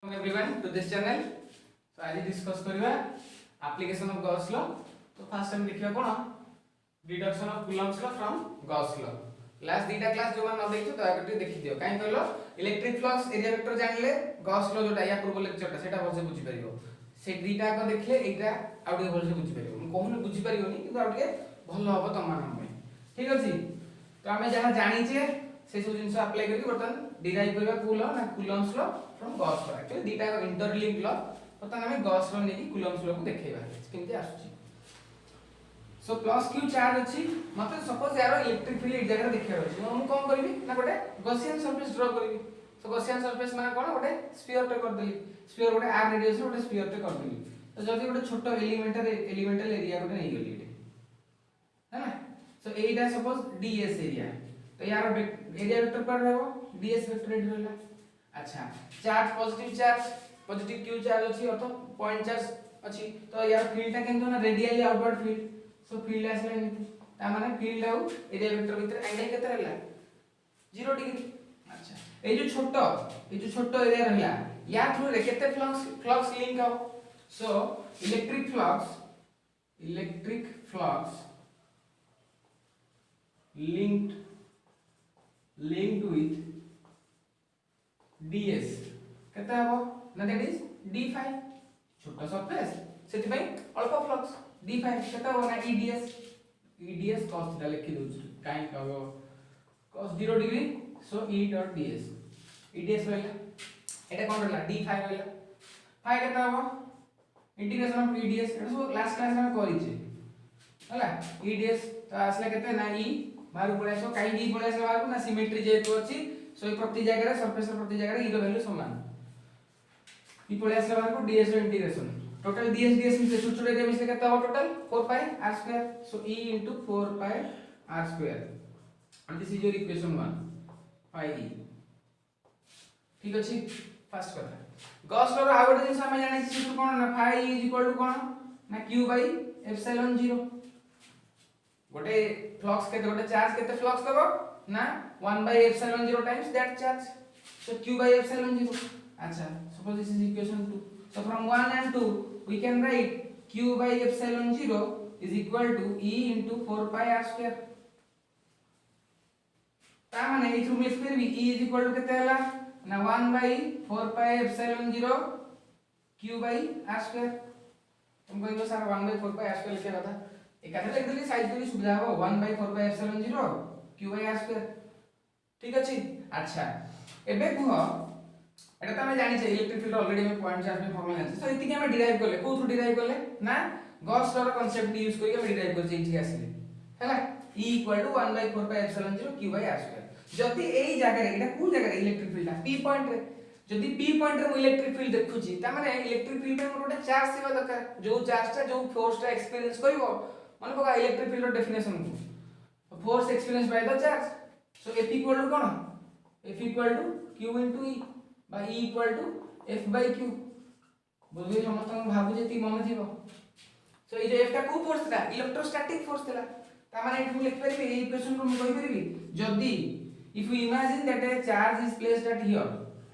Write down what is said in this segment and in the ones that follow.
Welcome everyone to this channel. So आज discuss करबा application of Gauss law. तो first time देखिबा कोन deduction of Coulomb's law from Gauss law. Last दीटा class जो मान न देखियो तो आगे देखि दियो. काई कहलो इलेक्ट्रिक फ्लक्स एरिया वेक्टर जानले गॉस लॉ जोटा या पूर्व लेक्चर ता सेटा भलसे बुझी परिबो. से दीटा को देखले एटा आउटे भलसे बुझी परिबो. हम कोहुन बुझी परिबोनी किंतु आउटे भलो हबो तमान हम. ठीक अछि. तो हमें जहां जानि छे से सब जिंस अप्लाई करके बर्तन डिराइव करबा कूलम ना Coulomb's law from Gauss law. Actually दीटा को इंटरलिंक लॉ बर्तन हमें गॉस लॉ नेकी कूलम्स लॉ को देखैबा केमति आसुची. सो प्लस क्यू चार्ज अछि मते सपोज यार इलेक्ट्रिक फील्ड एक जगह देखिया अछि. हम कोन करबी ना गोटे गॉसियन सरफेस ड्रा करबी. सो गॉसियन सरफेस माने कोन गोटे स्फीयर टे कर देली. स्फीयर गोटे आर रेडियस गोटे स्फीयर टे कर देली. तो जदी गोटे छोटो एलिमेंटल एरिया गोटे नै गेली एटे है ना. सो एटा सपोज डीएस एरिया. तो यार एरिया वेक्टर पर रहबो डीएस वेक्टर एट रहला. अच्छा चार्ज पॉजिटिव क्यू चार्ज अछि अर्थात पॉइंट चार्ज अछि. तो यार फील्ड ता केनतो ना रेडियली आउटवर्ड फील्ड. सो फील्ड आसला एमिति ता माने फील्ड आउ एरिया वेक्टर भीतर एंगल केते रहला 0 डिग्री. अच्छा ए जो छोटो एरिया रहला या थ्रू रे केते फ्लक्स लिंक हो. So electric flux linked with ds केते हबो ना दैट इज d phi. छोटो सरफेस सेति पई अल्प फ्लक्स d phi केते हबो ना eds cos थीटा लिखि दउछु. काई कहबो cos 0 डिग्री. सो e डॉट ds रहला एटा कोन रहला d phi रहला. phi केते हबो इंटीग्रेशन ऑफ eds एटा सब लास्ट क्लास में करि छे हला. eds तो आसला केते ना e बाहर पळे आसो काई डी पळे आसो बाहर ना सिमेट्री जेतु अछि. सो प्रति जगह रे सरफेस प्रति जगह रे e रो वैल्यू समान. ई पळे आसला बाहर को ds रो इंटीग्रेशन टोटल ds में से छोट छोट एरिया में से केते हो total 4 pi r square. So e 4 pi r square and this is your equation 1 pi e. ठीक अछि. फर्स्ट कथा गॉस लॉ रो आउट जिंस हम जानि छी सूत्र कोन ना phi इज इक्वल टू कोन ना q बाई एप्सिलॉन 0. गोटे फ्लक्स के गोटे चार्ज केते फ्लक्स देबो ना 1 bye epsilon 0 times that charge. So q bye epsilon 0. अच्छा suppose this is equation 2. So from 1 and 2 we can write q by epsilon 0 is equal to e into 4 pi r square. ता माने इथु में लिख करबी e is equal to केते हला ना 1 by 4 pi epsilon 0 q by r square. तुम कहबो sir 1 by 4 pi r square लिखे कथा एकाथे लिख देली साइज देली सुविधा हो 1 by 4 pi epsilon 0 q by r square. ठीक अछि. अच्छा एबे कुह एटा त हम जानि छै इलेक्ट्रिक फील्ड ऑलरेडी में पॉइंट चार्ज में फॉर्मूला छै. सो इति के हम डिराइव करले को थ्रू डिराइव करले ना गॉस लॉ रो कांसेप्ट यूज करके हम डिराइव कर छै इति आसीले हैला e equal to 1 by 4 pi epsilon 0 q by r square. जति एई जगह रे एटा को जगह रे इलेक्ट्रिक फील्ड p पॉइंट रे जति p पॉइंट रे इलेक्ट्रिक फील्ड देखु छी ता माने इलेक्ट्रिक फील्ड में गोटे चार्ज सेवा दरकार. जो चार्ज ता जो फोर्स ता एक्सपीरियंस करबो मन पका इलेक्ट्रिक फील्ड रो डेफिनेशन को force experience by the charge. So f equal to कोन f equal to q into e by e equal to f by q. बुझे समस्त भाबु जेती मन थिबो. सो ए जे f ता को फोर्स था इलेक्ट्रोस्टैटिक फोर्स थला. ता माने एठु लिख परबी ए इक्वेशन को हम कहि परबी जदी if you imagine that A charge is placed at here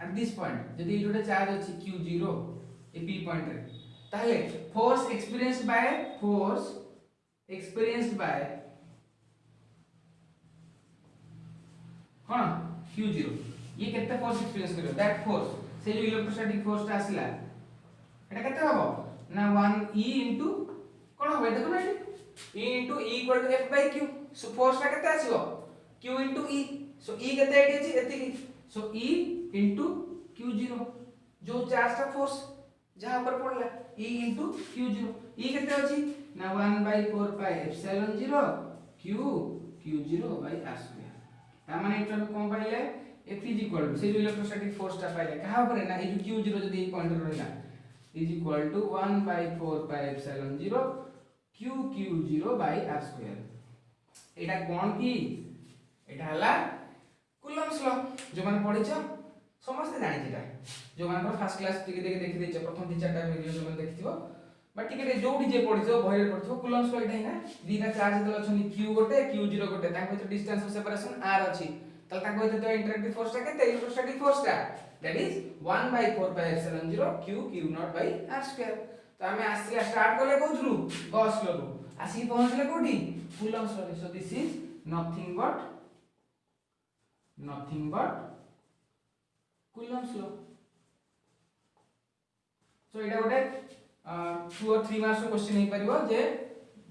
at this point. जदी ए जोटे चार्ज अछि q0 ए p पॉइंट रे ताले फोर्स एक्सपीरियंस्ड बाय कोन q0 ये केते फोर्स एक्सपीरियंस करियो दैट फोर्स से जो इलेक्ट्रोस्टैटिक फोर्स ता आसिला एटा केते हबो ना 1 e into कोन होबे देखो ना e into e equal to f by q. So force ता केते आसीबो q into e. सो e केते एटी अछि एति की. सो e into q0 जो चार्ज ता फोर्स जहां पर पड़ला e into q0 e केते अछि ना 1 by 4 pi epsilon 0 q0 by r square. ता माने एटा कोन पाइले f is equal to से जो इलेक्ट्रोस्टैटिक फोर्स ता पाइले कहा ऊपर ना ए जो q0 जदी ए पॉइंट रहला is equal to 1 by 4 pi epsilon 0 q0 by r square. एटा कोन की एटा हला कूलम्स लॉ जो माने पढिछ समस्त जानि छिटा. जो माने फर्स्ट क्लास टिके देखि देछ प्रथम 3-4टा वीडियो जो माने देखिथिबो बट टिके जोडी जे पढिछो भइरे पढिछो कूलम्स लॉ एटा हिना दीटा चार्ज दल अछनी q गोटे q0 गोटे ताको डिस्टेंस ऑफ सेपरेशन r अछि. ताल ताको तो इंटरएक्टिव फोर्स ता केते इलेक्ट्रोस्टैटिक फोर्स ता that is 1/4πε0 q not by r square. तो हमें आसिला स्टार्ट करले कोथरू गॉस लॉ रू आसी पहुंचले कोठी Coulomb's law. So this is nothing but Coulomb's law. So एटा गोटे 2 और 3 मार्क्स क्वेश्चन हे परिबो जे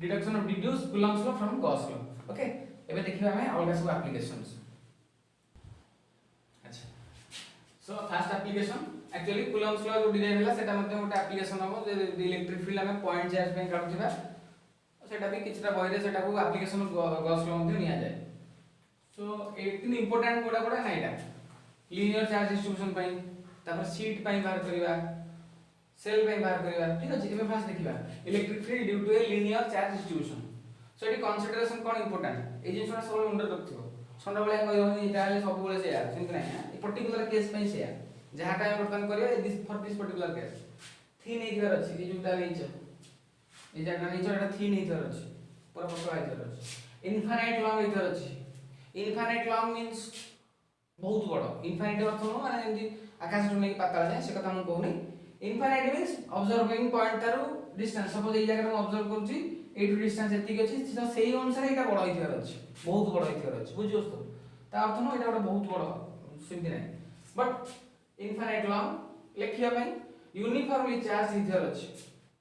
deduction of deduce Coulomb's law from Gauss law. Okay एबे देखिबा हमें अलगा सब एप्लीकेशंस। अच्छा so first application actually Coulomb's law जो डिराइव होला सेटा मध्ये गोटे एप्लीकेशन हो जे इलेक्ट्रिक फील्ड हमें पॉइंट चार्ज पे काढुथिबा सेटा भी किछटा बहिरे सेटा को एप्लीकेशन गॉस लॉ मध्ये निया जाय। सो एटिन इंपोर्टेंट कोडा नाइटा लीनियर चार्ज डिस्ट्रीब्यूशन पई तापर शीट पई बाहर करिवा सेल पई बाहर करिवा। ठीक अछि एबे फास्ट देखिबा electric field due to a linear charge distribution. So एटी कंसीडरेशन कोन इंपोर्टेंट ए जिंसना सब अंडर रखथिबो संडा बळे कहयो एटा ले सब बळे से यार सिंपल नै ए पर्टिकुलर केस पई से यार जहा टाइम वर्तन करियो this for this particular case थी नै दिवर अछि ए जुटा लेइछ ए जागा नै छ एटा थी नै दिवर अछि पूरा पक्का दिवर अछि इनफाइनाइट लॉन्ग दिवर अछि। इनफाइनाइट लॉन्ग मींस बहुत बड़ इनफाइनाइट अर्थ न माने जेंति आकाश टु नै पाताल जाय से कथा हम कहूनी। इनफाइनाइट मींस ऑब्जर्विंग पॉइंट तारु डिस्टेंस सपोज ए जगह हम ऑब्जर्व करूची एटु डिस्टेंस एतिक अछि तो सेही अनुसार एटा बड़ होइथिବାର अछि बहुत बड़ होइथिବାର अछि बुझियोस तो ता अर्थ न एटा बहुत बड़ सिंपल नै बट इनफाइनाइट लॉन्ग लेखिया पई यूनिफॉर्मली चार्ज हिथिବାର अछि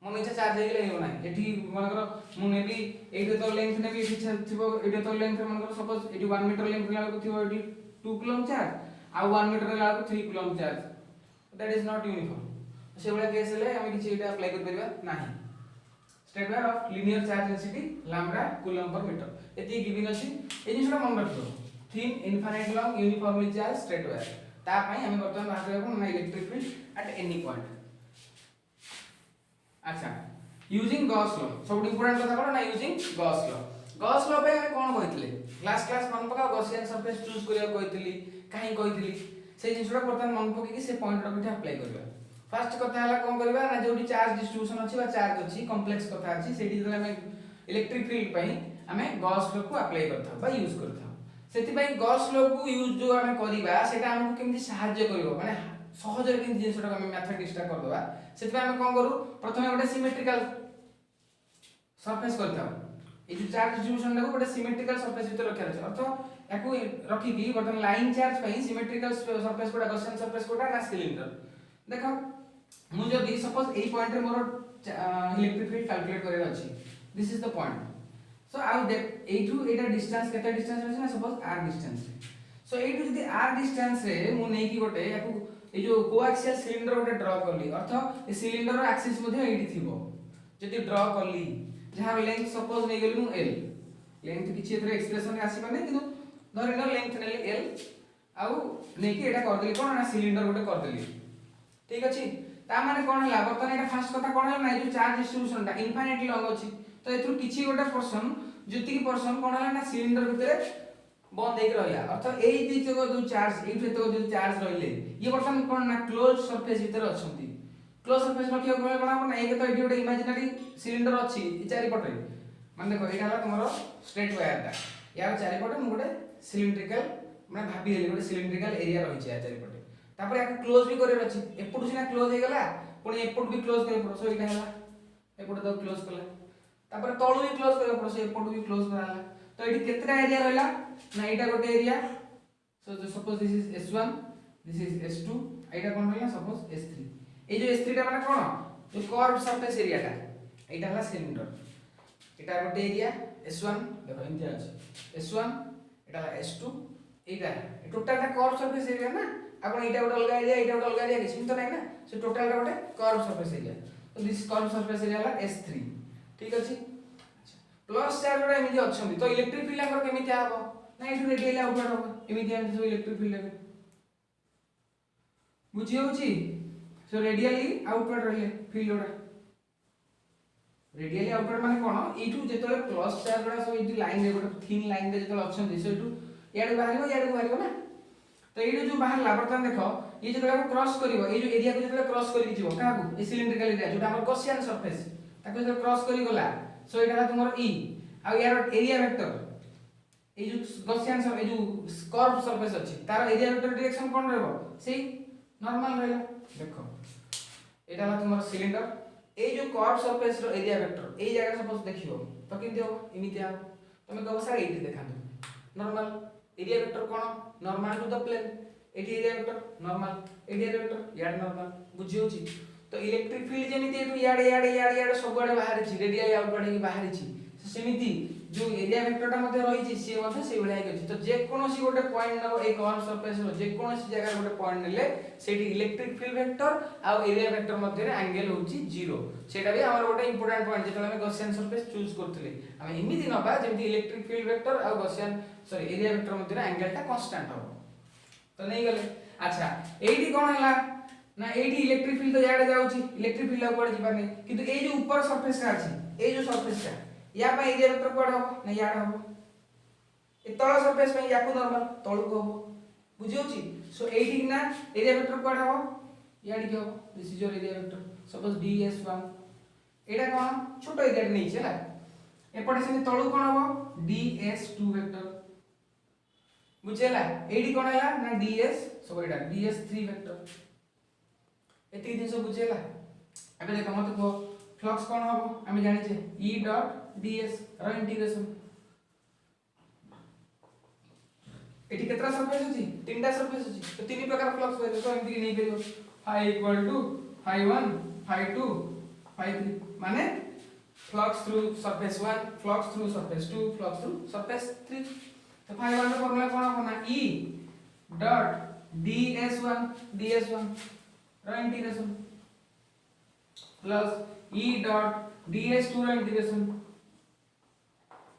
मन इच्छा चार्ज हेले हेबो नै एठी मनकर मु नेबी एठी तो लेंथ नेबी एठी थिबो एठी तो लेंथ मनकर सपोज एठी 1 मीटर लेंथ लाग थिबो एठी 2 कूलम चार्ज आ 1 मीटर लाग 3 coulomb charge that is not uniform. से बळे केस ले हम किछि एटा अप्लाई कर परिबा नाही। Statement of linear charge density lambda coulomb per metre एती गिवन अछि ए जिसरा मन रखियो thin infinite long uniformly charge straight wire ता पई हम वर्तमान बात करबो ना electric field at any point. अच्छा यूजिंग गॉस लॉ सब इंपोर्टेंट कथा कोन ना यूजिंग गॉस लॉ पे हम कोन कहितले क्लास मन पका गॉसियन सरफेस चूज करिया कहितली काहे कहितली से जिसरा वर्तमान मन पकी कि से पॉइंट रो बिठा अप्लाई करबा। फर्स्ट कथा हला कोन करबा ना जोडी चार्ज डिस्ट्रीब्यूशन अछि बा चार्ज अछि कॉम्प्लेक्स कथा अछि सेठी जले हम इलेक्ट्रिक फील्ड पई हमें गॉस लॉ को अप्लाई करथा बा यूज करथा सेति पई गॉस लॉ को यूज जो हमें करिबा सेटा हमकु केमि सहाय्य करिवो माने सहज रे किन जिंसटा हम मैथमेटिक्स टा कर दबा सेति पई हम कोन करू प्रथमे गोटे सिमेट्रिकल सरफेस करथा ए जो चार्ज डिस्ट्रीब्यूशन टा को गोटे सिमेट्रिकल सरफेस भीतर रखा अछि अर्थ याकू रखी की बर्तन लाइन चार्ज पई सिमेट्रिकल सरफेस कोडा गॉसियन सरफेस कोडा ना सिलेंडर देखो मु जदी सपोज ए पॉइंट रे मोर इलेक्ट्रिक फील्ड कैलकुलेट करे अछि this is the point. So I that A2 Etah distance केते डिस्टेंस अछि ना suppose r distance so A2 जदी r डिस्टेंस रे मु नै की गोटे याकू ए जो कोएक्सियल सिलेंडर गोटे ड्रा करली अर्थ ए सिलेंडर रो एक्सिस मध्ये एडी थिबो जदी ड्रा करली जहार लेंथ सपोज नै गेलु l लेंथ किछि एतरे एक्सप्रेशन रे आसी माने किंतु धरि न लेंथ नेली l आउ नै की एटा कर देली कोन ना सिलेंडर गोटे कर देली ठीक अछि ता माने कोन हला बर्तन एटा फर्स्ट कथा कोन हला नै जो चार्ज डिस्ट्रीब्यूशन ता इनफाइनाइटली लॉन्ग अछि तो एथु किछि गोटे पर्सन जति की पर्सन कोन हला ना सिलेंडर भितरे बंद हेक रहया अर्थ एई दिच को जो चार्ज एथु तो जो चार्ज रहिले ये बर्तन कोन ना क्लोज सरफेस भितरे अछंती क्लोज सरफेस रखियो कोन कोन आपण एके तो एठी गोटे इमेजिनरी सिलेंडर अछि ई चारि पटे माने देखो एटा हला तमरो स्ट्रेट वायर ता यार चारि पटे मु गोटे सिलिंड्रिकल माने भाबी हेली गोटे सिलिंड्रिकल एरिया रहि छै चारि पटे तापर याक क्लोज भी करे अछि एपुड सिना क्लोज हे गला पुनी एपुड भी क्लोज करे पड़ो सो एटा हला एपुड तो क्लोज कला तापर तळु भी क्लोज करे पड़ो सो एपुड भी क्लोज कराला तो एठी केतरा एरिया रहला ना एटा गोटे area so suppose this is S1 this is S2 एटा कोन रहला सपोज S3 ए जो S3 टा माने कोन जो कर्व सरफेस एरिया टा एटा हला सिलेंडर एटा गोटे एरिया S1 देखो इंते अछि S1 एटा S2 एटा टोटल टा कर्व सरफेस एरिया ना आपण एटा गोटे अलगा एरिया एटा गोटे अलगा एरिया किछि तो नै ना से टोटल टा गोटे कर्व सरफेस एरिया तो दिस कर्व सरफेस एरिया हला S3 ठीक अछि। अच्छा प्लस चार्ज रे एमिति अछंती तो इलेक्ट्रिक फील्ड हमर केमिति आबो ना एठु रेडियल आउटवर्ड हो एमिति हम जो इलेक्ट्रिक फील्ड है बुझी होची सो रेडियली आउटवर्ड रहले फील्ड ओडा रेडियली आउटवर्ड माने कोन एठु जेतले प्लस चार्ज रा सब एठी लाइन रे गोटे थिन लाइन रे जेतले अछंती से एठु याडू बाहरियो ना तो ये जो बाहर लाबर्तन देखो ये जो क्रॉस करिवो ये जो एरिया को जो क्रॉस करि जिवो काबू ए सिलिंड्रिकल एरिया जोटा हमर गॉसियन सरफेस ताको जो क्रॉस करि गला सो एटा तुमर ई आ यार एरिया वेक्टर ए जो गॉसियन सब ए जो कर्व सरफेस अछि तार एरिया वेक्टर डायरेक्शन कोन रहबो सेही नॉर्मल रहला देखो एटा ला तुमर सिलिंडर ए जो कर्व सरफेस रो एरिया वेक्टर ए जगह सपोज देखियो तो केमति हो इमिति आ तमे कहबो सर एठी देखांतो नॉर्मल एरिया वेक्टर कोन नॉर्मल टू द प्लेन एठी area vector normal area vector याड नॉर्मल बुझी होची तो इलेक्ट्रिक फील्ड जेमिति एठु याड सब आडे बाहर छि रेडियल आउटवर्ड ही बाहर छि सेमिति जो एरिया वेक्टरटा मध्ये रही छि से मध्ये से भलिया अछि तो जे कोनोसी गोटे पॉइंट नबो ए कर्व सरफेस रो जे कोनोसी जगह गोटे पॉइंट नेले सेठी इलेक्ट्रिक फील्ड वेक्टर आ एरिया वेक्टर मध्ये रे एंगल होछि 0 सेटा भी हमर गोटे इंपोर्टेंट पॉइंट जेतले हम गॉसियन सरफेस चूज करथले हम इमिति नबा जेमति इलेक्ट्रिक फील्ड वेक्टर आ गॉसियन सॉरी एरिया वेक्टर मध्ये रे एंगल टा कांस्टेंट हो तो नहीं गले अच्छा एठी कोन हला ना एठी इलेक्ट्रिक फील्ड तो याडे जाउछि इलेक्ट्रिक फील्ड ऊपर जिबा नै किंतु ए जो ऊपर सरफेस रा अछि ए जो सरफेस रा या पा एरिया वेक्टर कोड हो ना याड हो ए तळ सरफेस पे याकू नॉर्मल तळु को हो बुझी होछि सो एठी ना एरिया वेक्टर कोड हो याड के हो this is your area vector suppose ds1 एटा कोन छोटो एरिया नै छला एपटे से तळु कोन हो ds2 वेक्टर बुझेला एडी कोन हला ना ds सो एटा ds3 वेक्टर एती दिन सब बुझेला अबे देखो मत को फ्लक्स कोन हो हम जानि छे e डॉट ds रो इंटीग्रेशन एटी केतरा सरफेस अछि तीनटा सरफेस अछि तो तीन प्रकार फ्लक्स होय तो एमति नै करियो phi equal to phi 1 phi 2 phi 3 माने flux through surface 1 flux through surface 2 flux through surface 3 तो phi 1 रो फॉर्मूला कोन होना e डॉट ds1 रो integration plus e dot ds2 रो integration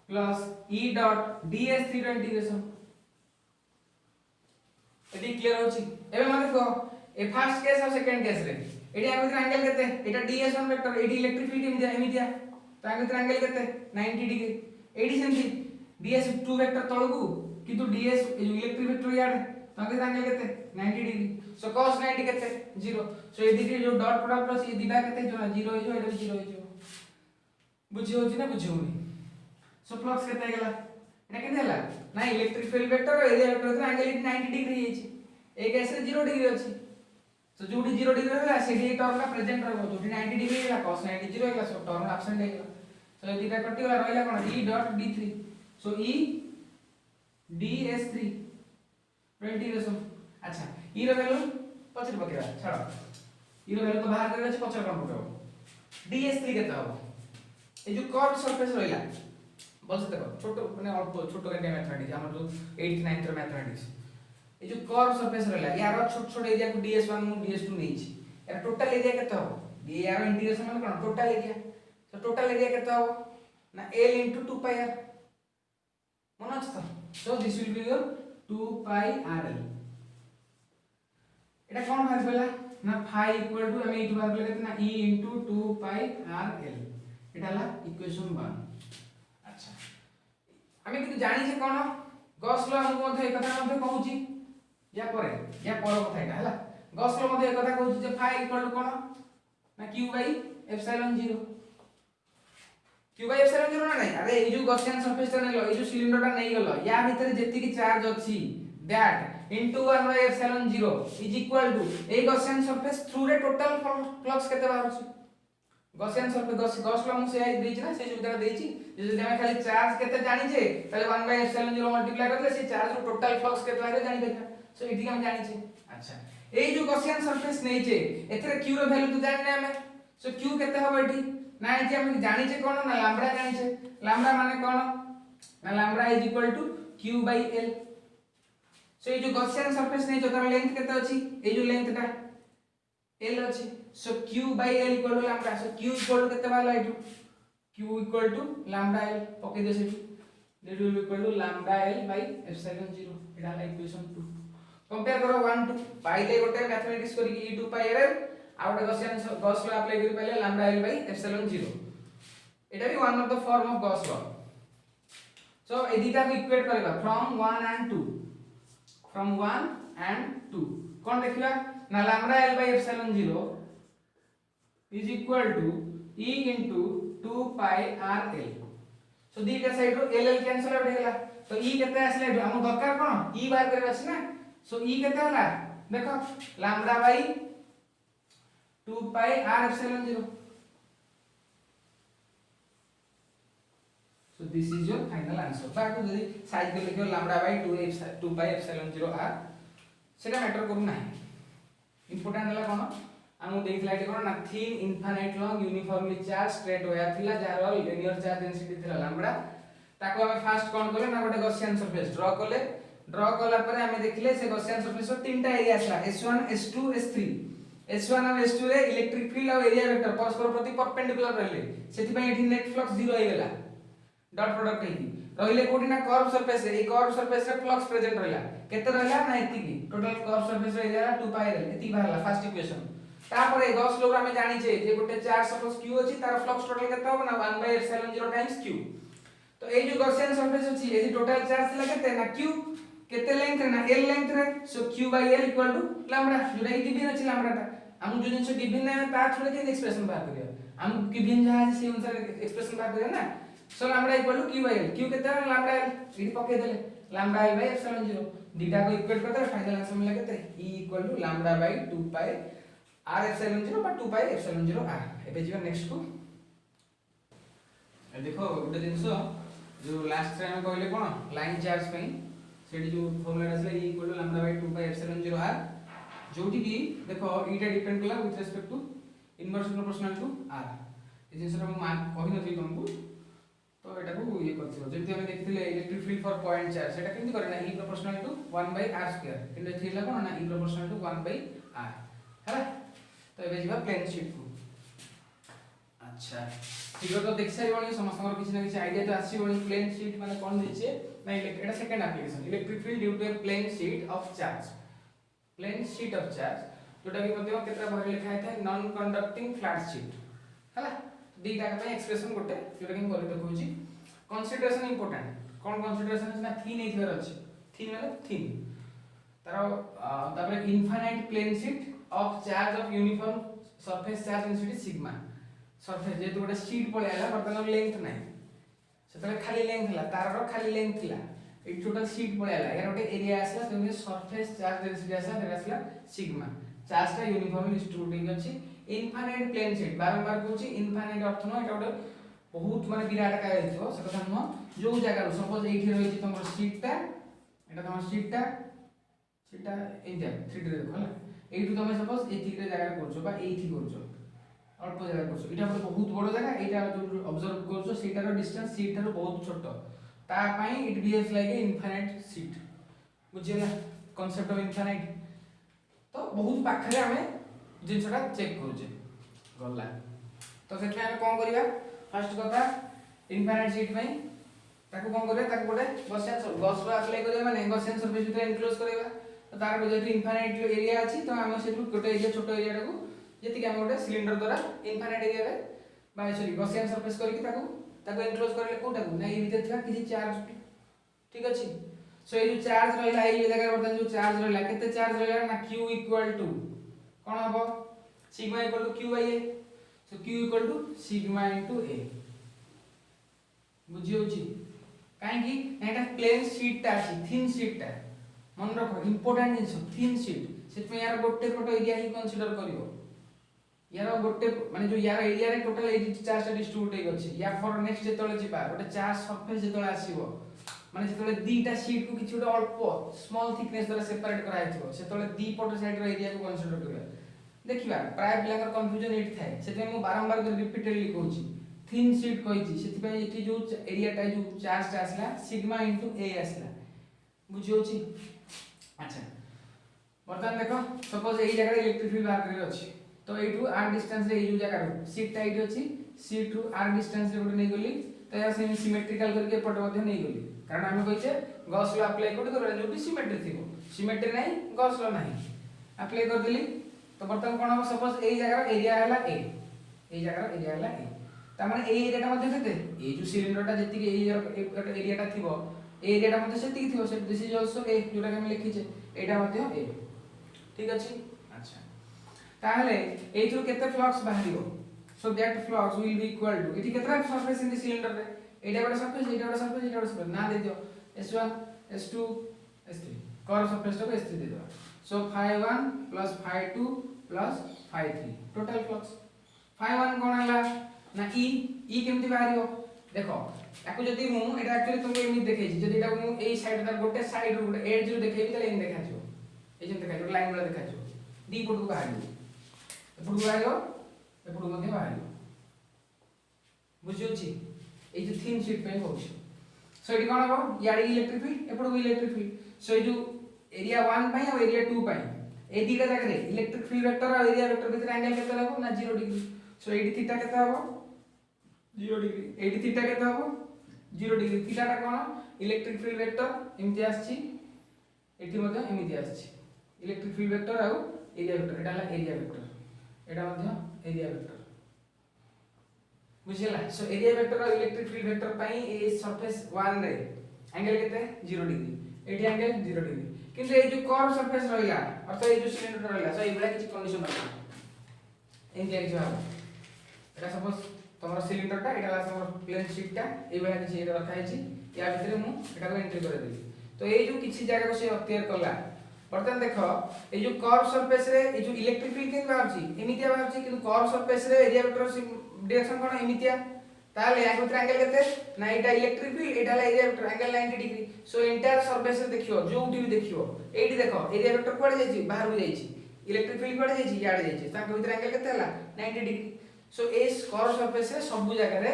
plus e dot ds3 रो इंटीग्रेशन एडी clear होची एबे माने देखो ए फर्स्ट केस और सेकंड केस रे एडी आगे एंगल केते एटा ds1 vector AD electric field एमिदिया तो आगे एंगल केते 90 डिग्री एडी सेमती ds2 वेक्टर तळगु किंतु ds इलेक्ट्रिक वेक्टर याड तो आगे एंगल केते 90 डिग्री सो cos 90 केते 0 सो ए दिके जो डॉट प्रोडक्ट प्लस ए दिबा केते जो 0 हो जो एटा 0 हो जो बुझी होची ना बुझी होनी सो फ्लक्स केते गेला एटा केते हला ना इलेक्ट्रिक फील्ड वेक्टर और एरिया वेक्टर तो एंगल 90 डिग्री हेची ए केस रे 0 डिग्री अछि सो जोडी 0 डिग्री होला सेडी टर्म का प्रेजेंट रहबो जोडी 90 डिग्री होला cos 90 0 होला सो टर्म एब्सेंट हे गेला सो ए दिटा कटि होला रहला कोन e डॉट d3 सो e ds3 इंटीग्रेशन अच्छा e रो वैल्यू पछर पकेरा छाड़ e रो वैल्यू तो बाहर करे अछि पछर कोन पकेबो ds3 केता हो ए जो कर्व सरफेस रहला बस देखो छोटो माने अल्प छोटो के मैथमेटिक्स हमर जो 8th 9th रो मैथमेटिक्स ए जो कर्व सरफेस रहला यार छोट छोट एरिया को ds1 मु ds2 नै छी यार टोटल एरिया केता हो डी यार इंटीग्रेशन माने कोन टोटल एरिया तो टोटल एरिया केता हो ना l 2 pi r मन अछि तो so this will be your 2 pi rl एटा कोन बाहर पला ना phi इक्वल टू हम एटू बाहर पला कितना e 2 pi rl एटा ला इक्वेशन 1 अच्छा हमें किंतु जानि छै कोन गॉस लॉ हम मध्ये एक कथा मध्ये कहूची या पर कथा एटा हला गॉस लॉ मध्ये एक कथा कहूची जे phi इक्वल टू कोन ना q by epsilon 0 q by epsilon 0 ना नहीं अरे ए जो गॉसियन सरफेस ता नेलो ए जो सिलिंडर ता नहीं गलो या भीतर जेति की चार्ज अछि that into 1 by epsilon 0 is equal to a gaussian surface through the total flux केते बाहर अछि गॉसियन सरफेस गॉस लॉ से आई देछि ना से सुविधा देछि जे हम खाली चार्ज केते जानि छे ताले 1 by epsilon 0 मल्टीप्लाई करले से चार्ज रो टोटल फ्लक्स केते बाहर जानि बेटा सो एठी हम जानि छे अच्छा ए जो गॉसियन सरफेस नै छे एथरे q रो वैल्यू तो जानि ना हमें सो q केते होबो एठी ना जे हम जानि छे कोन ना लैम्बडा जानि छे लैम्बडा माने कोन ना lambda is equal to q by l so ये जो गॉसियन सरफेस नै जो तार लेंथ केते अछि ए जो लेंथ ता l अछि so q by l equal to lambda so q equal to केते बाला एटू q equal to lambda l पके दे सेठी that will equal to lambda l by epsilon 0 Etah La equation 2 compare करो 1 2 पाइले गोटे मैथमेटिक्स करी e 2 pi r आ गोटे गॉसियन गॉस लॉ अप्लाई करी पाइले लैम्बडा l by epsilon 0 एटा भी one of the form of Gauss law so ए दिटा को इक्वेट करबा फ्रॉम 1 and 2 from 1 and 2 कोन देखिबा ना lambda l by epsilon 0 is equal to e into 2 pi r l सो दी के साइड रो l l कैंसिल आउट हेला तो e केते आसले हम दरकार कोन e बाहर करे अछि ना सो e केते हला देखो lambda by 2 pi r epsilon 0। So this is your final answer. बाकी जदी साइज को लिखो lambda by 2 pi epsilon 0 r सेटा मैटर करू नाही। इंपोर्टेंट हला कोन हमु देखला एटी कोन ना thin infinite long uniformly charge straight wire थिला जार लिनियर चार्ज डेंसिटी थिला लैम्बडा ताको हमें फास्ट कोन करले ना गोटे गॉसियन सरफेस ड्रॉ कला पर हमें देखले से गॉसियन सरफेस रो तीनटा एरिया आसला S1 S2 S3। S1 और S2 रे इलेक्ट्रिक फील्ड और एरिया वेक्टर परस्पर प्रति परपेंडिकुलर रहले सेति पय एठी नेट फ्लक्स 0 हो गेला डॉट प्रोडक्ट हेती रहले कोठी ना कर्व सरफेस रे ए कर्व सरफेस रे फ्लक्स प्रेजेंट रहला केते रहला ना एति की टोटल कर्व सरफेस रे एरिया 2 पाई रहले एति बाहरला फर्स्ट इक्वेशन। तापर गॉस लॉ हमें जानि छे जे गोटे चार्ज सपोज q अछि तार फ्लक्स टोटल केते हो ना 1 बाय एप्सिलॉन 0 टाइम्स q। तो ए जो गॉसियन सरफेस अछि ए टोटल चार्ज थिला केते ना q केते लेंथ रे ना l लेंथ रे so q by l equal to lambda जोटा कि गिवन अछि लैम्बडा ता हम जो जिंस गिवन नै ता थोड़े के एक्सप्रेशन बाहर करिया हम गिवन जहा से अनुसार एक्सप्रेशन बाहर करिया ना। So lambda equal to q by l q केते है लैम्बडा l इति पके देले लैम्बडा l बाय एप्सिलॉन 0 डीटा को इक्वेट करते फाइनल आंसर मिला केते e equal to lambda by 2 pi r epsilon 0 बा 2 पाई एप्सिलॉन 0 r। एबे जीवा नेक्स्ट को ए देखो गोटे जिंस जो लास्ट टाइम कहले कोन लाइन चार्ज पे सेडी जो फार्मूला आसले e equal to lambda by 2 pi epsilon 0 r जोटी की देखो ईटा डिपेंड कला with respect to inverse proportional to r। ए जिंस हम कहि नथि तुमको तो एटा को ये करथियो जेति हम देखिथिले electric field for point charge सेटा केमति करे ना e proportional to 1 by r square किंतु थिला कोन ना e proportional to 1 by r हैला। तो एबे जीवा प्लेन शीट को अच्छा ठीक तो देख सारी बणी समस्त किसी ना किसी आईडिया तो आसी बणी प्लेन शीट माने कोन दिछे ना एटा second application electric field due to a plane sheet of charge जोटा कि मध्ये केतरा भर लिखा है नॉन कंडक्टिंग फ्लैट शीट हैला। दीटा का एक्सप्रेशन गोटे जोटा कि बोले देखौची कंसीडरेशन इंपोर्टेंट कोन कंसीडरेशन ना थीन एथियर अछि थीन माने थीन तारो तापर infinite plane sheet of charge of uniform surface charge density sigma surface जे गोटे शीट पळे आला बर्तन लेंथ नाही सेतले खाली लेंथ थिला तार रो खाली लेंथ थिला ए टोटल शीट पळे आला यार गोटे एरिया आसला तेमे सरफेस चार्ज डेंसिटी आसला सिग्मा चार्ज का यूनिफॉर्मली डिस्ट्रीब्यूटेड अछि इनफाइनाइट प्लेन शीट बारंबार कहूची इनफाइनाइट अर्थ न एटा गोटे बहुत माने विराट का हेथियो से कथा न जो जगह सपोज एठी रहिछि तमर शीटटा एटा तमर शीटटा इंडिया 3D रे देखो हला एठू तमे सपोज एठी रे जगह करछो बा एठी करछो अल्प जगह करछो एटा बहुत बड़ जगह एटा जो ऑब्जर्व करछो सेटार डिस्टेंस शीट थारो बहुत छोट ता पई it behaves like a infinite sheet बुझिला कांसेप्ट ऑफ इनफाइनाइट। तो बहुत पाखरे हमें जिनसटा चेक करूचे गल्ला तो सेठ में हम कोन करिया फर्स्ट कथा इनफाइनाइट शीट में ताको कोन करे ताको गोटे गॉस लो अप्लाई करिया माने गॉसियन सरफेस भीतर एनक्लोज करिया तो तार जेतु इनफाइनाइट एरिया अछि तो हम सेतु गोटे एरिया छोटो एरिया टाको जेति कि हम गोटे सिलिंडर द्वारा इनफाइनाइट एरिया रे बा सॉरी गॉसियन सरफेस करके ताको एनक्लोज करले कोटाको ना ए भीतर थिया किछि चार्ज ठीक अछि। सो ए जो चार्ज रहला ए जगह बर्तन जो चार्ज रहला केते चार्ज रहला ना q इक्वल टू कोन हबो sigma equal to q by a so q equal to sigma into a बुझियो छी काहे कि एटा प्लेन शीट ता अछि थिन शीट ता मन रखो इंपोर्टेंट जिंस थिन शीट सेत में यार गोटे फोटो एरिया ही कंसीडर करिवो यार गोटे माने जो यार एरिया रे टोटल एरिया चार्ज डिस्ट्रीब्यूट हे अछि या फॉर नेक्स्ट जेतले जिबा गोटे चार्ज सरफेस जेतले आसीबो माने जेतले दीटा शीट को किछि गोटे अल्प स्मॉल थिकनेस द्वारा सेपरेट करा हेथिबो सेतले दी पट साइड रो एरिया को कंसीडर करिया देखिबा प्राय पिलाकर कंफ्यूजन एट थाए सेते मु बारंबार रिपीटेडली कहूची थिन शीट कहिची सेति पय एठी जो एरिया टा जो चार्ज टा आसला सिग्मा इनटू a आसला बुझियोची। अच्छा बर्तन देखो सपोज एई जगह इलेक्ट्रिक फील्ड बाहर करे अछि तो एठू r डिस्टेंस रे एई जो जगह रो शीट टा एठी अछि शीट टू r डिस्टेंस रे गोटे नै गली तो या सेमी सिमेट्रिकल करके पट मध्ये नै गली कारण हम कहिचे गॉस लॉ अप्लाई कोड कर जो सिमेट्री थिबो सिमेट्री नै गॉस लॉ नै अप्लाई कर देली तो बर्तन कोन हो सपोज एई जगह एरिया हला a एई जगह एरिया हला a ता माने एई एरिया टा मध्ये केते ए जो सिलिंडर टा जति एई एरिया टा थिबो ए एरिया टा मध्ये सेति थिबो से दिस इज आल्सो a जोटा हम लिखिचे एटा मध्ये a ठीक अछि। अच्छा ताहले एइथु केते फ्लक्स बाहरियो so that flux will be equal to एठी केतरा सरफेस इन द सिलिंडर रे एटा बडा सरफेस एटा बडा सरफेस एटा बडा सरफेस ना दे दियो s1 s2 s3 curve surface को s3 दे दो सो phi1 plus phi2 plus phi3 total flux. phi1 कोन हला ना ई केमति बाहरियो देखो याकु जदी मु एटा एक्चुअली तुमको इमित देखैछि जदी एटा मु एई साइड दा गोटे साइड रो गोटे एज रो देखैबि तले इन देखाछो ए जेन देखाछो लाइन वाला देखाछो डी पटु बाहरियो एपटु बाहरियो एपटु मध्ये बाहरियो बुझियोछि ए जो थिन शीट पे होछ सो एटी कोन हो याडी इलेक्ट्रिक फील्ड एपटु इलेक्ट्रिक फील्ड सो ए जो एरिया 1 पई और एरिया 2 पई ए दिगा जाके इलेक्ट्रिक फील्ड वेक्टर और एरिया वेक्टर भीतर एंगल केते लागो ना 0 डिग्री सो एटी थीटा केते हबो 0 डिग्री एटी थीटा केते हबो 0 डिग्री थीटा टा कोन इलेक्ट्रिक फील्ड वेक्टर इमति आछि एटी मध्ये इमति आछि इलेक्ट्रिक फील्ड वेक्टर और एरिया वेक्टर एटा ला एरिया वेक्टर एटा मध्ये एरिया वेक्टर बुझिला सो एरिया वेक्टर और इलेक्ट्रिक फील्ड वेक्टर पई ए सरफेस 1 रे एंगल केते 0 डिग्री एटी एंगल 0 डिग्री किंतु ए जो कर्व सरफेस रहिला अर्थात ए जो सिलेंडर रहिला सो एबला किछि कंडीशन रखा एंगल किछि भाव एटा सपोज तमर सिलेंडर टा एटा ला तमर प्लेन शीट टा एबला किछि एटा रखा हैछि या भितरे मु एटा को एंट्री करे देली तो ए जो किछि जगह को से अक्तियार करला बर्तन देखो ए जो कर्व सरफेस रे ए जो इलेक्ट्रिक फील्ड के बाहरछि एमितिया बाहरछि किंतु कर्व सरफेस रे एरिया वेक्टर डायरेक्शन कोन एमितिया ताले या भितर एंगल केते ना एटा इलेक्ट्रिक फील्ड एटा ला area vector angle 90 degree so entire surface रे देखियो जोउटी भी देखियो एठी देखो एरिया वेक्टर कोड जाईछि बाहर हो जाईछि इलेक्ट्रिक फील्ड कोड जाईछि याड जाईछि ताके भितर एंगल केते हला 90 डिग्री सो ए कर्व सरफेस रे सब जगह रे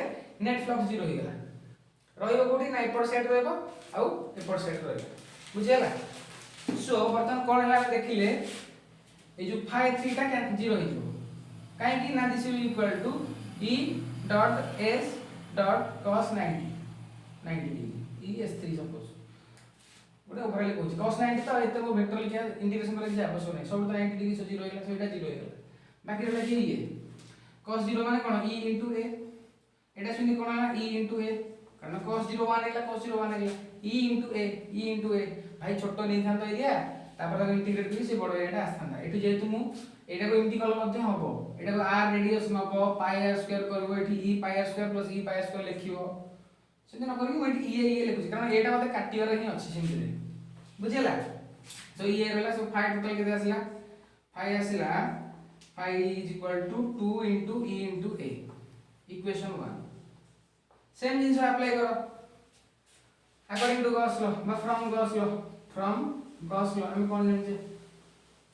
नेट फ्लक्स 0 हो गेला रहिबो कोठी ना एपर साइड रहबो आउ एपर साइड रहबो बुझियला सो बर्तन कोन हला देखिले ए जो phi3 टा 0 हो जिवो काहे कि ना this is equal to E dot S dot cos 90 degree E S3 suppose गोटे ऊपर ले कहूची cos 90 तो एते को वेक्टर लिखा इंटीग्रेशन करे जे आवश्यक नै सब तो 90 डिग्री से 0 हैला सेटा 0 हैला बाकी रहला कि ये cos 0 माने कोन E into A एटा सुनी कोन हला E into A कारण cos 0 1 हैला cos 0 1 हैला E into A भाई छोटो नै था तो एरिया तापर इंटीग्रेट करी से बड़ एरिया आस्थांदा एठी जेतु मु एटा को एमती कल मध्ये हबो एटा को r रेडियस नबो पाई r स्क्वायर करबो एठी e पाई r स्क्वायर प्लस e पाई r स्क्वायर लिखियो सेते न करियो एठी e लिखुची कारण एटा मते काटिबार ही अछि सिंपली बुझिला तो e रहला सो फाइ टोटल केते आसला फाइ आसला phi is equal to 2 into e into a equation 1 same जिंस अप्लाई करो अकॉर्डिंग टू गॉस लॉ बा फ्रॉम गॉस लॉ हम कोन जानछे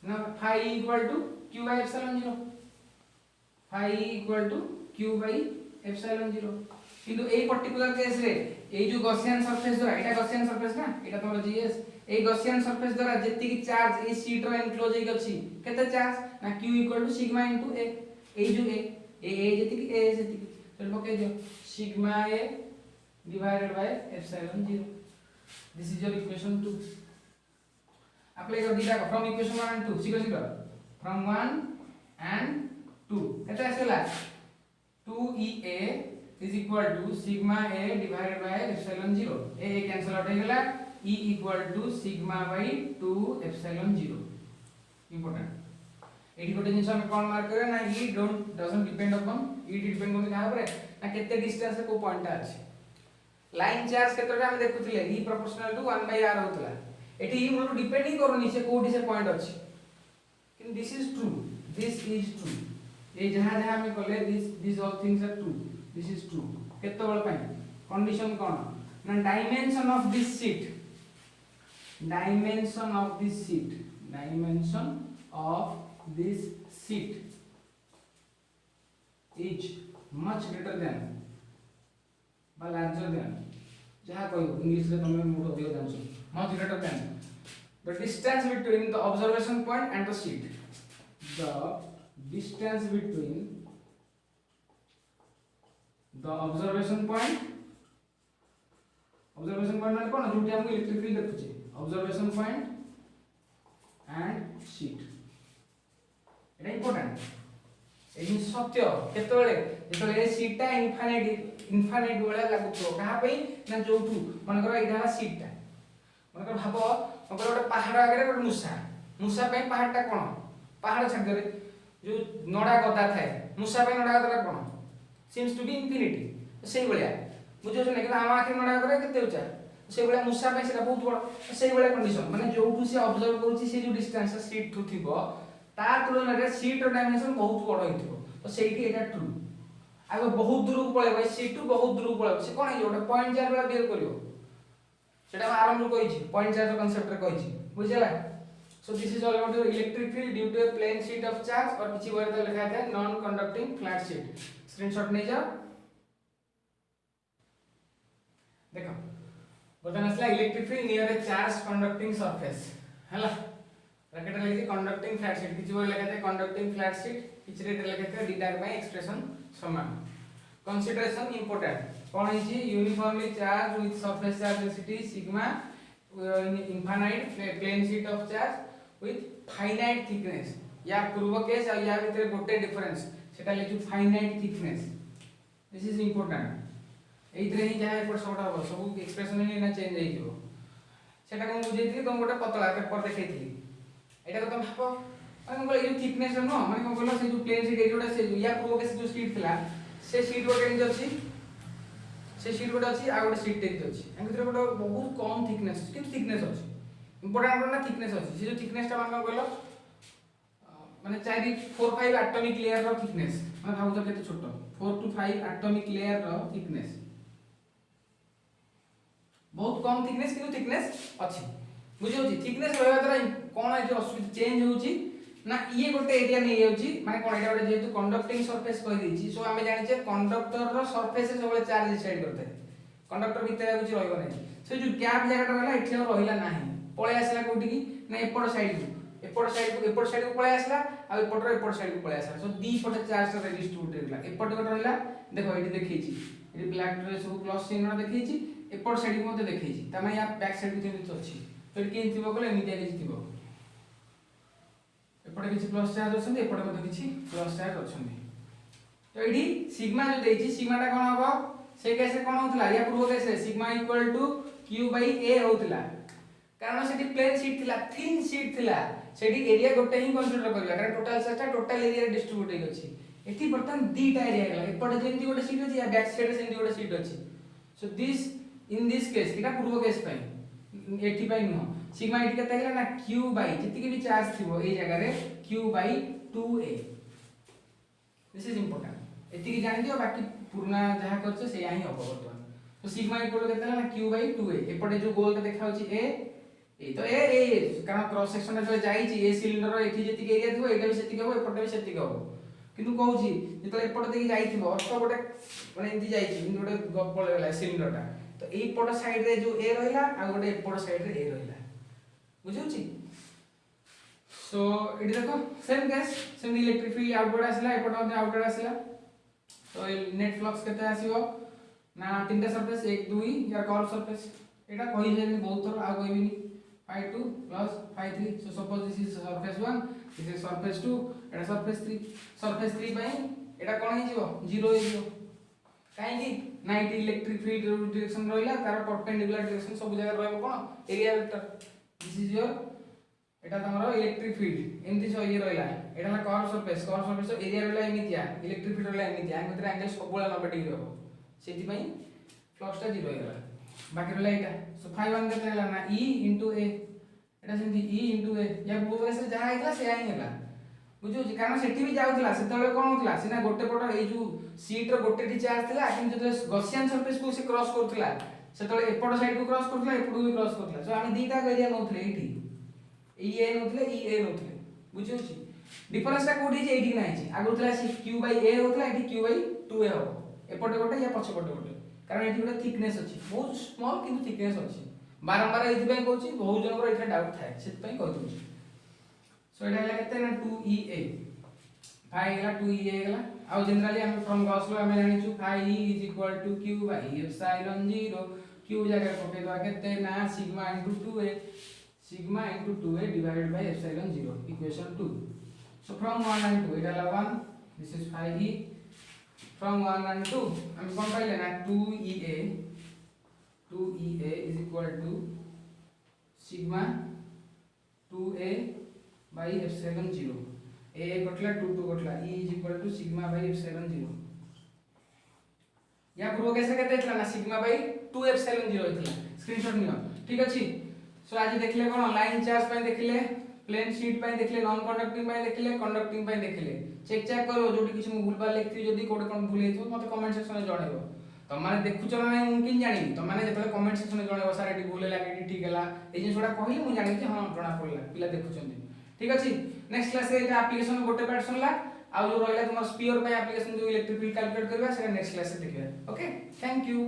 ना phi equal to q by epsilon 0 phi equal to q by epsilon 0 किंतु a particular case रे ए जो Gaussian surface द्वारा एटा गॉसियन सरफेस ना एटा तमर जीएस ए गॉसियन सरफेस द्वारा जेति की चार्ज ए शीट रो एनक्लोज हेक अछि केते चार्ज ना q equal to sigma into a ए जो ए जेति की a जेति की चल पके जो sigma a divided by epsilon 0 this is your equation 2 apply कर दिला from equation 1 and 2 सीखो from 1 and 2 केते आसेला 2ea is equal to sigma a divided by epsilon 0 a cancel out हो गेला e equal to sigma by 2 epsilon 0 important एठी गोटे जिंस हम कोन mark करे ना e doesn't depend upon e depend कोन कहा परे ना केते डिस्टेंस को पॉइंट अछि लाइन चार्ज केतरा हम देखुथिले e proportional to 1 by r होतला एठी ई मोर डिपेंड ही करोनी से कोठी से पॉइंट अछि कि दिस इज ट्रू ए जहां जहां हम कहले this all things are true this is true केते बळ पई कंडीशन कोन ना dimension of this sheet is much greater than बा लार्जर देन जहां कोई इंग्लिश रे तमे मोर अधिक जानछो much greater than the distance between the observation point and the sheet. The distance between the observation point माने कोन जोटी हम इलेक्ट्रिक फील्ड देखुचे observation point and sheet एटा इंपोर्टेंट एही सत्य केतबेले जेतबेले ए शीट टा इनफाइनाइट वाला लागुतो कहा पई ना जोठू मन करो एटा शीट टा मतलब भाबो मगर गोटे पहाड़ आगे गोटे मूसा पे पहाड़टा कोन पहाड़ छाड़ दे जो नडा गदा थाए मूसा पे नडा गदा कोन सीम्स टू बी इंफिनिटी सेही बलिया बुझो छ कि हम आखिर नडा करे केते उचा से बेला मुसा पे सेटा बहुत बड़ से बेला कंडीशन माने जोठू से ऑब्जर्व करूची से जो डिस्टेंस शीट टू थिबो ता तुलना रे शीट रो डायमेंशन बहुत बड़ होइथिबो तो सेठी एटा ट्रू आगे बहुत दूर को पळेबो शीट टू बहुत दूर को पळेबो से कोन हे ओटा पॉइंट चार्ज बेला बिहेव करिवो सेटा हम आरंभ रो कहिछि पॉइंट चार्ज रो कांसेप्ट रे कहिछि बुझिला so this is all about your electric field due to a plane sheet of charge और किछि वर्ड लिखा है non conducting flat sheet screenshot ले जाओ देखो बतन असला electric field near a charge conducting surface हला ब्रैकेट में लिखि कंडक्टिंग फ्लैट शीट किछि वर्ड लिखा है कंडक्टिंग फ्लैट शीट किछि रेट लिखा है डीटा बाय एक्सप्रेशन समान कंसीडरेशन इंपोर्टेंट कोन हिची uniformly charge with surface charge density sigma infinite plane sheet of charge with finite thickness या पूर्व केस और या भीतर गोटे डिफरेंस सेटा लेचु finite thickness this is important एइतरे ही जाय पर सबटा हो सब एक्सप्रेशन ही ना चेंज होई जो सेटा को बुझेइथि तुम गोटे पतला पेपर देखैथि एटा को तुम भाबो माने को ये थिकनेस न माने को बोलो से जो प्लेन शीट एजोडा से या पूर्व केस जो शीट थिला से शीट गोटे नि अछि से शीट गोटे अछि आ गोटे शीट टेक अछि एन भीतर गोटे बहुत कम थिकनेस किंतु थिकनेस अछि इंपोर्टेंट ना थिकनेस अछि से जो थिकनेस ता मान कहलो माने 4-5 एटॉमिक लेयर रो थिकनेस माने भाबो तो केते छोटो 4 to 5 एटॉमिक लेयर रो थिकनेस बहुत कम थिकनेस किंतु थिकनेस अछि बुझियो छी थिकनेस रहबा द्वारा कोन है जो असुविधा चेंज होउची ना ये गोटे एरिया नै होउची माने कोन एटा गोटे जेतु कंडक्टिंग सरफेस कहि दैछि सो हमें जानि छे कंडक्टर रो सरफेस से सबले चार्ज डिसाइड करते कंडक्टर भीतर कुछ रहइबो नै से जो गैप जगह रहला एठी रहिला नाही पळे आसला कोठी की ना एपड़ साइड को पळे आसला आ एपड़ साइड को पळे आसला सो दी पटे चार्ज रे डिस्ट्रीब्यूट हेला एपड़ को रहला देखो एठी देखैछि एठी ब्लैक रे सब प्लस चिन्ह देखैछि एपड़ साइड को मते देखैछि तमे या बैक साइड को जेति अछि तो केन थिबो कोले एमितिया किछि थिबो एपड़ किछि प्लस चार्ज अछन एपड़ मते किछि प्लस चार्ज अछन तो एठी सिग्मा जो देछि सिग्मा ता कोन हबो से केस कोन होतला या पूर्व case sigma equal to q by a होतला कारण सेठी प्लेन शीट थिला थिन शीट थिला सेठी एरिया गोटे ही कंसीडर करबा कारण total size total area distribute हे अछि एठी बर्तन दीटा एरिया गला एपटे जेंति गोटे शीट अछि या बैक साइड रे सेंति गोटे शीट अछि so this in this case इटा पूर्व केस पई एठी पई न सिग्मा एठी केते गेला ना q बाय जति के भी चार्ज थिबो ए जगह रे q by 2a this is important एति की जानि दियो बाकी पुराना जहा करछ से यही हबो बर्तन तो सिग्मा इक्वल केते ना q बाय 2a एपटे जो गोल देखा होछि a ए तो ए कारण क्रॉस सेक्शन रे जाई छी ए सिलिंडर एठी जति के एरिया थिबो एटा भी सेति कहबो एपटे भी सेति कहबो किंतु कहू छी जेतले एपटे देखि जाई थिबो ऑटो गोटे माने एंती जाई छी गोटे गप्पल गेला सिलिंडर टा तो एई पट साइड रे जो ए रहिला आ गोटे एपट साइड रे ए रहिला बुझौ छी सो एठी देखो same case same electric field outward आसला एपट मध्ये आउटवर्ड आसला तो नेट फ्लक्स केते आसीबो ना तीनटा सरफेस 1 2 या कर्व सरफेस एटा कहि जेनी बहुत थोर आ कहबिनी phi 2 plus phi 3 so suppose this is surface 1 this is surface 2 eta surface 3 by eta कोन हे जिवो 0 हे जिवो काहे कि नाइट इलेक्ट्रिक फील्ड डायरेक्शन रहला तार परपेंडिकुलर डायरेक्शन सब जगह रहबो कोन area vector this is your एटा तमरो इलेक्ट्रिक फील्ड एमति सो ये रहला एटा ला कर्व सरफेस एरिया रहला एमितिया इलेक्ट्रिक फील्ड रहला एमितिया एमतिर एंगल सब बोला 90 डिग्री रहबो सेति पई फ्लक्स ता 0 हेला बाकी रहला एटा सो phi 1 केते हैला ना e into a Etah सेंती e into a या पूर्व से जहा आइतला से आई हैला बुझो जी कारण सेठी भी जाउतला सेतले कोन होतला सिना गोटे पट ए जो सीट रो गोटे टी चार्ज थिला किंतु जते गॉसियन सरफेस को से क्रॉस करथला सेतले एपट साइड को क्रॉस करथला एपट भी क्रॉस करथला सो आमे दीटा एरिया नोथले एठी e a नोथले e a नोथले बुझो छी डिफरेंस ता कोठी जे एठी नाही छी आगु थला सी q by a होतला एठी q by 2a हो एपट गोटे या पछ पट गोटे कारण एठी गोटे थिकनेस अछि बहुत स्मॉल किंतु थिकनेस अछि बारंबार एथि पय कहूची बहुत जनकर एथि डाउट थाए सेत पय कह दूची सो एटा हला केते ना 2ea phi हला 2ea हला आ जनरली हम फ्रॉम गॉस लॉ हम जानि छु phi q by epsilon 0 q जगह पके दवा केते ना sigma into 2a divided by epsilon 0 equation 2 so from 1 and 2 एटा हला 1 this is phi e from 1 and 2 हम कोन पाइले ना 2ea is equal to sigma 2a by epsilon 0 a catla 2 catla e is equal to sigma by epsilon 0 या पूर्व case रे केते हेतला ना सिग्मा बाय 2 एप्सिलॉन 0 हेतला स्क्रीनशॉट नियो ठीक अछि। सो आज देखले कोन लाइन चार्ज पे देखले प्लेन शीट पे देखले नॉन कंडक्टिंग पे देखले कंडक्टिंग पे देखले चेक चेक करो जोटी किछ मु भूल बाल लिखथि जदी कोड कोन भूल हेतो मते कमेंट सेक्शन में जणाइबो त माने देखु छ ना मु किन जानि त माने जेतले कमेंट सेक्शन में जणाइबो सर एटी भूल हैला एटी ठीक हैला ए जे छोडा कहिली मु जानि कि हां जणा पड़ला पिला देखु छथि ठीक अछि। नेक्स्ट क्लास रे एटा एप्लीकेशन गोटे पार्ट सुनला आ जो रहला तुम स्फीयर पे एप्लीकेशन जो इलेक्ट्रिक फील्ड कैलकुलेट करबा से नेक्स्ट क्लास से देखिबा ओके थैंक यू।